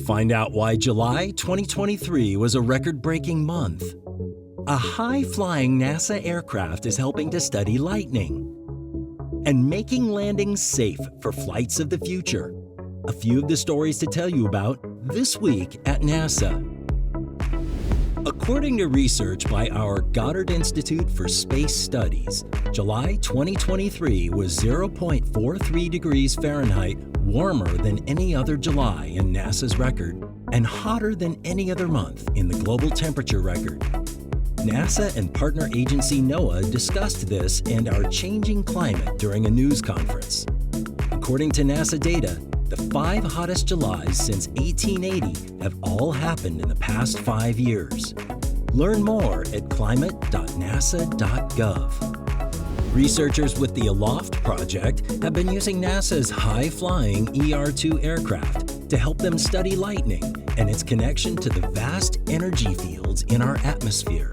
Find out why July 2023 was a record-breaking month. A high-flying NASA aircraft is helping to study lightning. And making landings safe for flights of the future. A few of the stories to tell you about this week at NASA. According to research by our Goddard Institute for Space Studies, July 2023 was 0.43 degrees Fahrenheit warmer than any other July in NASA's record and hotter than any other month in the global temperature record. NASA and partner agency NOAA discussed this and our changing climate during a news conference. According to NASA data, the 5 hottest Julys since 1880 have all happened in the past 5 years. Learn more at climate.nasa.gov. Researchers with the Aloft project have been using NASA's high-flying ER-2 aircraft to help them study lightning and its connection to the vast energy fields in our atmosphere.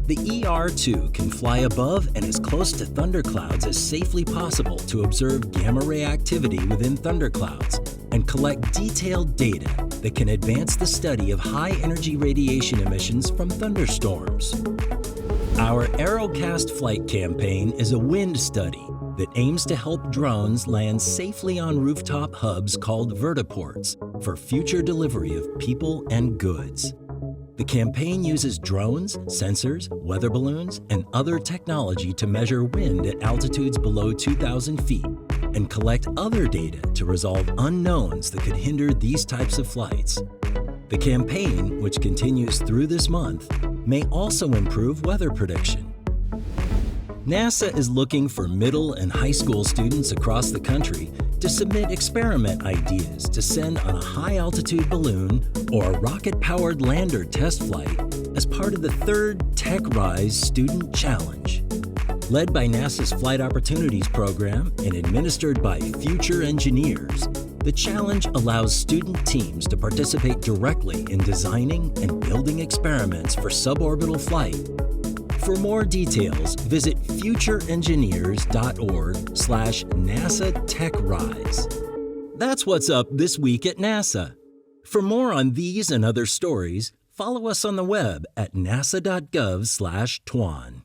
The ER-2 can fly above and as close to thunderclouds as safely possible to observe gamma-ray activity within thunderclouds and collect detailed data that can advance the study of high-energy radiation emissions from thunderstorms. Our Aerocast flight campaign is a wind study that aims to help drones land safely on rooftop hubs called vertiports for future delivery of people and goods. The campaign uses drones, sensors, weather balloons, and other technology to measure wind at altitudes below 2,000 feet and collect other data to resolve unknowns that could hinder these types of flights. The campaign, which continues through this month, may also improve weather prediction. NASA is looking for middle and high school students across the country to submit experiment ideas to send on a high-altitude balloon or a rocket-powered lander test flight as part of the 3rd TechRise Student Challenge. Led by NASA's Flight Opportunities Program and administered by Future Engineers, the challenge allows student teams to participate directly in designing and building experiments for suborbital flight. For more details, visit futureengineers.org/NASA TechRise. That's what's up this week at NASA. For more on these and other stories, follow us on the web at nasa.gov/twan.